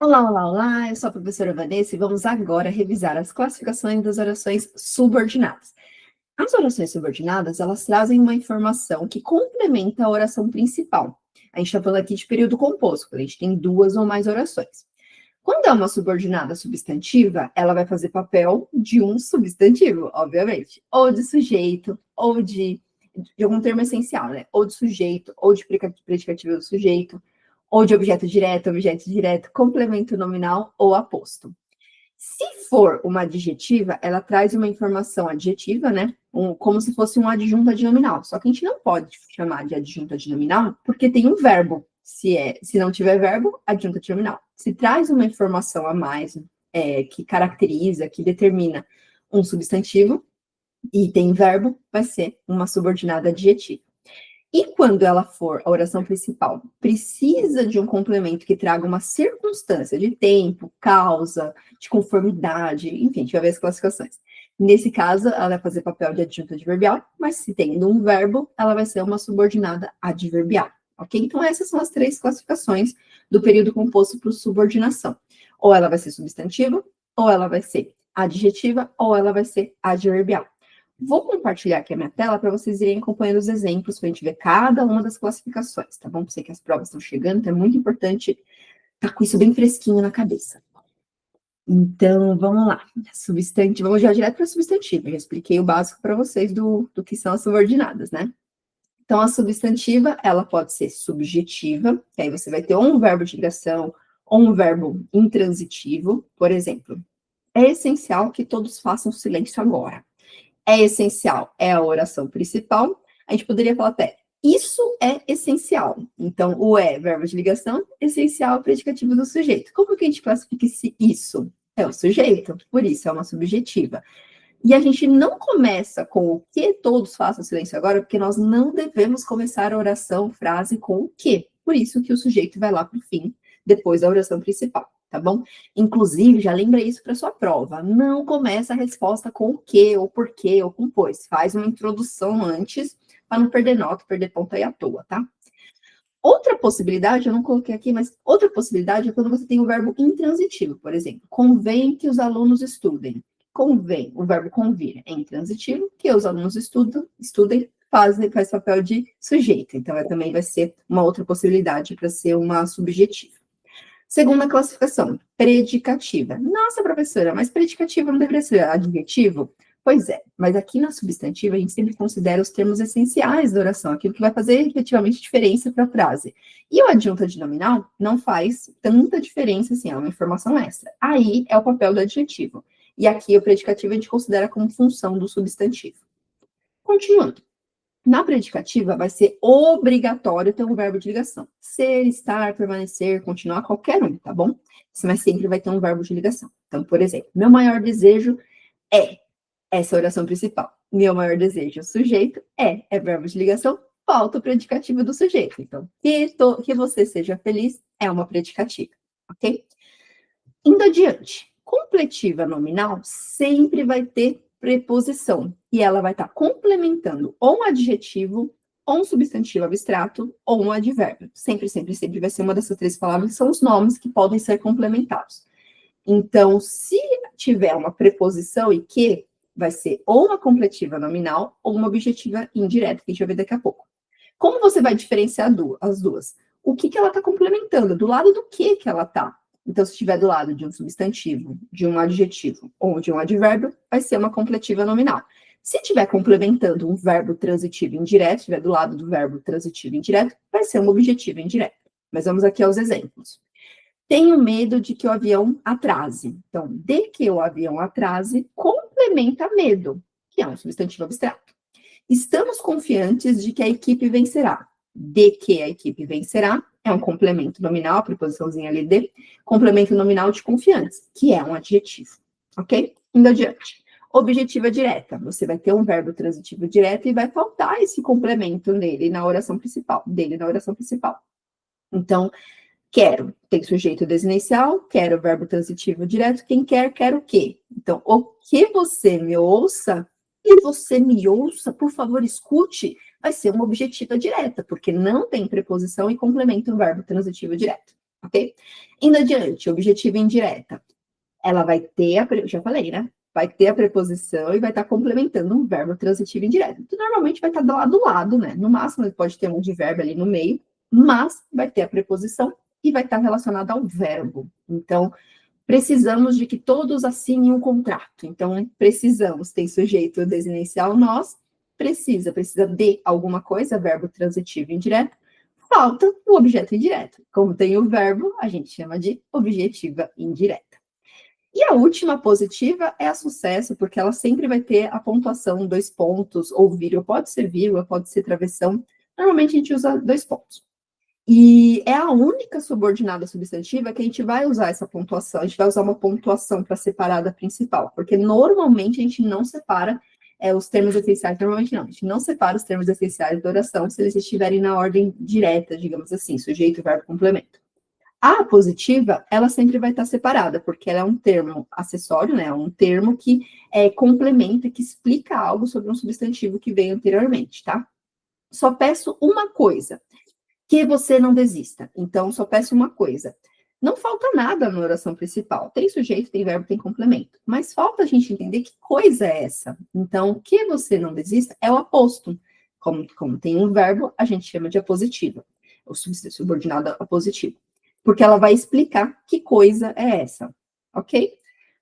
Olá, olá, olá, eu sou a professora Vanessa e vamos agora revisar as classificações das orações subordinadas. As orações subordinadas, elas trazem uma informação que complementa a oração principal. A gente está falando aqui de período composto, quando a gente tem duas ou mais orações. Quando é uma subordinada substantiva, ela vai fazer papel de um substantivo, obviamente, ou de sujeito, ou de algum termo essencial, né? Ou de sujeito, ou de predicativo do sujeito, ou de objeto direto, complemento nominal ou aposto. Se for uma adjetiva, ela traz uma informação adjetiva, né? Como se fosse um adjunto adnominal. Só que a gente não pode chamar de adjunto adnominal porque tem um verbo. Se não tiver verbo, adjunto adnominal. Se traz uma informação a mais que caracteriza, que determina um substantivo e tem verbo, vai ser uma subordinada adjetiva. E quando ela for a oração principal, precisa de um complemento que traga uma circunstância de tempo, causa, de conformidade, enfim, a gente vai ver as classificações. Nesse caso, ela vai fazer papel de adjunto adverbial, mas se tendo um verbo, ela vai ser uma subordinada adverbial, ok? Então, essas são as três classificações do período composto por subordinação. Ou ela vai ser substantiva, ou ela vai ser adjetiva, ou ela vai ser adverbial. Vou compartilhar aqui a minha tela para vocês irem acompanhando os exemplos, para a gente ver cada uma das classificações, tá bom? Sei que as provas estão chegando, então é muito importante estar com isso bem fresquinho na cabeça. Então, vamos lá. Substantivo, vamos já direto para substantivo. Eu já expliquei o básico para vocês do que são as subordinadas, né? Então, a substantiva, ela pode ser subjetiva, que aí você vai ter ou um verbo de ligação ou um verbo intransitivo, por exemplo. É essencial que todos façam silêncio agora. É essencial, é a oração principal. A gente poderia falar até, isso é essencial. Então, o verbo de ligação, essencial, predicativo do sujeito. Como que a gente classifica esse isso? É o sujeito, por isso é uma subjetiva. E a gente não começa com o que todos façam silêncio agora, porque nós não devemos começar a oração, frase com o que. Por isso que o sujeito vai lá para o fim, depois da oração principal, tá bom? Inclusive, já lembra isso para sua prova. Não começa a resposta com o que, ou porquê, ou com pois. Faz uma introdução antes, para não perder nota, perder ponto aí à toa, tá? Outra possibilidade, eu não coloquei aqui, mas outra possibilidade é quando você tem o verbo intransitivo, por exemplo. Convém que os alunos estudem. Convém, o verbo convir é intransitivo, que os alunos estudem, faz papel de sujeito. Então, também vai ser uma outra possibilidade para ser uma subjetiva. Segunda classificação, predicativa. Nossa, professora, mas predicativa não deveria ser adjetivo? Pois é, mas aqui na substantiva a gente sempre considera os termos essenciais da oração, aquilo que vai fazer efetivamente diferença para a frase. E o adjunto adnominal não faz tanta diferença assim, é uma informação extra. Aí é o papel do adjetivo. E aqui o predicativo a gente considera como função do substantivo. Continuando. Na predicativa, vai ser obrigatório ter um verbo de ligação. Ser, estar, permanecer, continuar, qualquer um, tá bom? Mas sempre vai ter um verbo de ligação. Então, por exemplo, meu maior desejo é essa oração principal. Meu maior desejo, sujeito, é verbo de ligação, falta o predicativo do sujeito. Então, que você seja feliz é uma predicativa, ok? Indo adiante, completiva nominal sempre vai ter preposição, e ela vai estar complementando ou um adjetivo, ou um substantivo abstrato, ou um advérbio. Sempre, sempre, sempre vai ser uma dessas três palavras, que são os nomes que podem ser complementados. Então, se tiver uma preposição e que, vai ser ou uma completiva nominal, ou uma objetiva indireta, que a gente vai ver daqui a pouco. Como você vai diferenciar as duas? O que ela está complementando? Do lado do que ela está? Então, se estiver do lado de um substantivo, de um adjetivo ou de um advérbio, vai ser uma completiva nominal. Se estiver complementando um verbo transitivo indireto, estiver do lado do verbo transitivo indireto, vai ser uma objetiva indireta. Mas vamos aqui aos exemplos. Tenho medo de que o avião atrase. Então, de que o avião atrase complementa medo, que é um substantivo abstrato. Estamos confiantes de que a equipe vencerá. De que a equipe vencerá é um complemento nominal, a preposiçãozinha ali de, complemento nominal de confiantes, que é um adjetivo, ok? Indo adiante. Objetiva direta. Você vai ter um verbo transitivo direto e vai faltar esse complemento dele na oração principal. Então, quero, tem sujeito desinicial, quero verbo transitivo direto, quem quer o quê? Então, o que você me ouça, e você me ouça, por favor, escute, vai ser uma objetiva direta, porque não tem preposição e complementa o verbo transitivo direto. ok? Indo adiante, objetiva indireta. Ela vai ter, já falei, né? Vai ter a preposição e vai estar complementando um verbo transitivo indireto. Que normalmente vai estar do lado, né? No máximo, ele pode ter um de verbo ali no meio, mas vai ter a preposição e vai estar relacionado ao verbo. Então, precisamos de que todos assinem um contrato. Então, precisamos, tem sujeito desinencial, nós, precisa de alguma coisa, verbo transitivo indireto, falta o objeto indireto. Como tem o verbo, a gente chama de objetiva indireta. E a última positiva é a sucesso, porque ela sempre vai ter a pontuação 2 pontos, ou vírgula, pode ser vírgula, pode ser travessão. Normalmente a gente usa 2 pontos. E é a única subordinada substantiva que a gente vai usar essa pontuação, a gente vai usar uma pontuação para separar da principal, porque normalmente a gente não separa os termos essenciais, normalmente não, a gente não separa os termos essenciais da oração se eles estiverem na ordem direta, digamos assim, sujeito, verbo, complemento. A positiva, ela sempre vai estar separada, porque ela é um termo acessório, né? É um termo que complementa, que explica algo sobre um substantivo que veio anteriormente, tá? Só peço uma coisa, que você não desista. Então, só peço uma coisa. Não falta nada na oração principal. Tem sujeito, tem verbo, tem complemento. Mas falta a gente entender que coisa é essa. Então, que você não desista é o aposto. Como tem um verbo, a gente chama de apositiva. O subordinado apositivo. Porque ela vai explicar que coisa é essa, ok?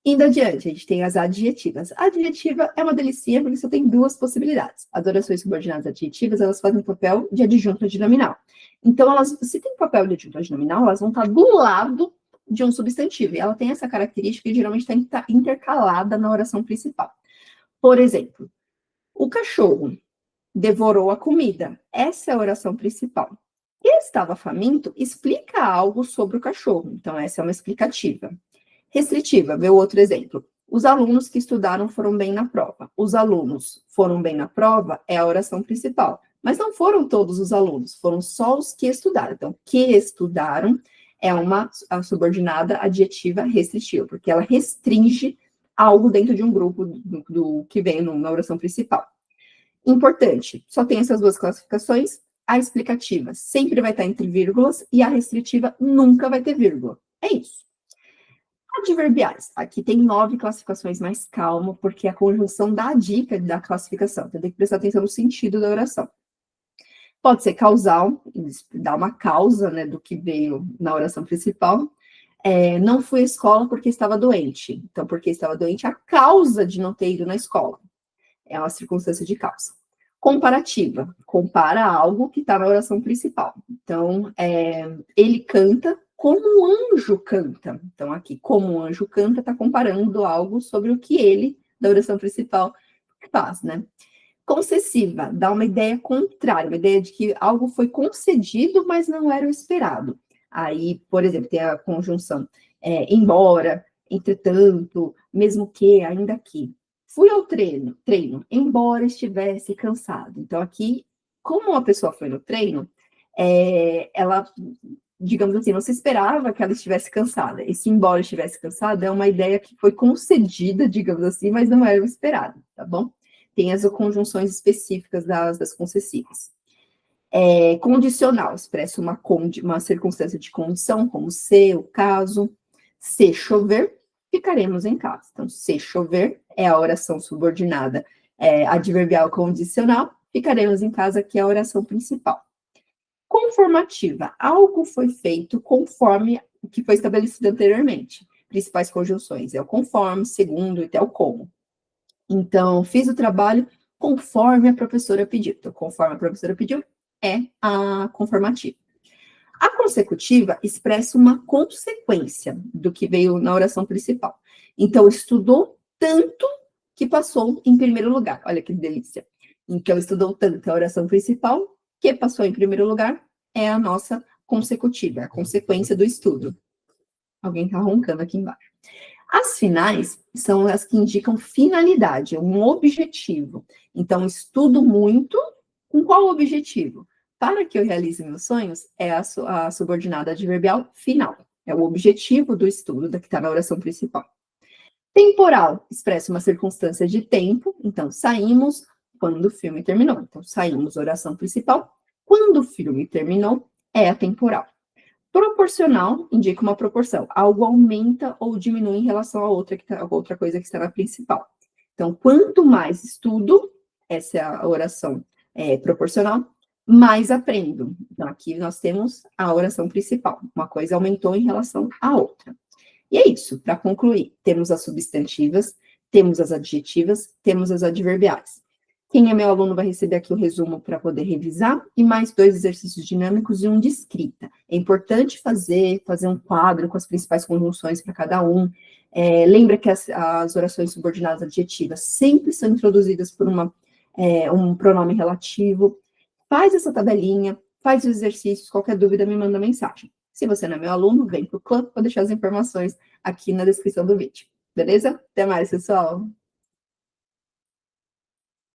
Indo adiante, a gente tem as adjetivas. A adjetiva é uma delicinha porque só tem 2 possibilidades. As orações subordinadas adjetivas, elas fazem o papel de adjunto adnominal. Então, se tem papel de adjunto adnominal, elas vão estar do lado de um substantivo. E ela tem essa característica que geralmente está intercalada na oração principal. Por exemplo, o cachorro devorou a comida. Essa é a oração principal. Estava faminto, explica algo sobre o cachorro. Então, essa é uma explicativa. Restritiva, vê o outro exemplo. Os alunos que estudaram foram bem na prova. Os alunos foram bem na prova é a oração principal. Mas não foram todos os alunos, foram só os que estudaram. Então, que estudaram é a subordinada adjetiva restritiva, porque ela restringe algo dentro de um grupo do que vem na oração principal. Importante, só tem essas 2 classificações. A explicativa sempre vai estar entre vírgulas e a restritiva nunca vai ter vírgula. É isso. Adverbiais. Aqui tem 9 classificações, mais calma, porque a conjunção dá a dica da classificação. Então, tem que prestar atenção no sentido da oração. Pode ser causal, dá uma causa, né, do que veio na oração principal. Não fui à escola porque estava doente. Então, porque estava doente, a causa de não ter ido na escola. É uma circunstância de causa. Comparativa, compara algo que está na oração principal. Então, ele canta como um anjo canta. Então, aqui, como um anjo canta, está comparando algo sobre o que ele, da oração principal, faz, né? Concessiva, dá uma ideia contrária, uma ideia de que algo foi concedido, mas não era o esperado. Aí, por exemplo, tem a conjunção embora, entretanto, mesmo que, ainda que. Fui ao treino, embora estivesse cansado. Então, aqui, como a pessoa foi no treino, ela, digamos assim, não se esperava que ela estivesse cansada. Esse embora estivesse cansada é uma ideia que foi concedida, digamos assim, mas não era o esperado, tá bom? Tem as conjunções específicas das concessivas. Condicional, expressa uma circunstância de condição, como se, o caso. Se chover, ficaremos em casa. Então, se chover é a oração subordinada adverbial condicional, ficaremos em casa, que é a oração principal. Conformativa, algo foi feito conforme o que foi estabelecido anteriormente. Principais conjunções é o conforme, segundo e até o como. Então, fiz o trabalho conforme a professora pediu. Então, conforme a professora pediu, é a conformativa. A consecutiva expressa uma consequência do que veio na oração principal. Então, estudou tanto que passou em primeiro lugar. Olha que delícia. Então, estudou tanto a oração principal que passou em primeiro lugar é a nossa consecutiva, a consequência do estudo. Alguém está roncando aqui embaixo. As finais são as que indicam finalidade, um objetivo. Então, estudo muito, com qual objetivo? Para que eu realize meus sonhos, é a subordinada adverbial final. É o objetivo do estudo, que está na oração principal. Temporal, expressa uma circunstância de tempo. Então, saímos quando o filme terminou. Então, saímos, oração principal. Quando o filme terminou, é a temporal. Proporcional indica uma proporção. Algo aumenta ou diminui em relação a outra coisa que está na principal. Então, quanto mais estudo, essa é a oração proporcional, mais aprendo. Então, aqui nós temos a oração principal. Uma coisa aumentou em relação à outra. E é isso, para concluir, temos as substantivas, temos as adjetivas, temos as adverbiais. Quem é meu aluno vai receber aqui o resumo para poder revisar e mais 2 exercícios dinâmicos e um de escrita. É importante fazer um quadro com as principais conjunções para cada um. Lembra que as orações subordinadas adjetivas sempre são introduzidas por um pronome relativo. Faz essa tabelinha, faz os exercícios, qualquer dúvida me manda mensagem. Se você não é meu aluno, vem para o clube, vou deixar as informações aqui na descrição do vídeo. Beleza? Até mais, pessoal!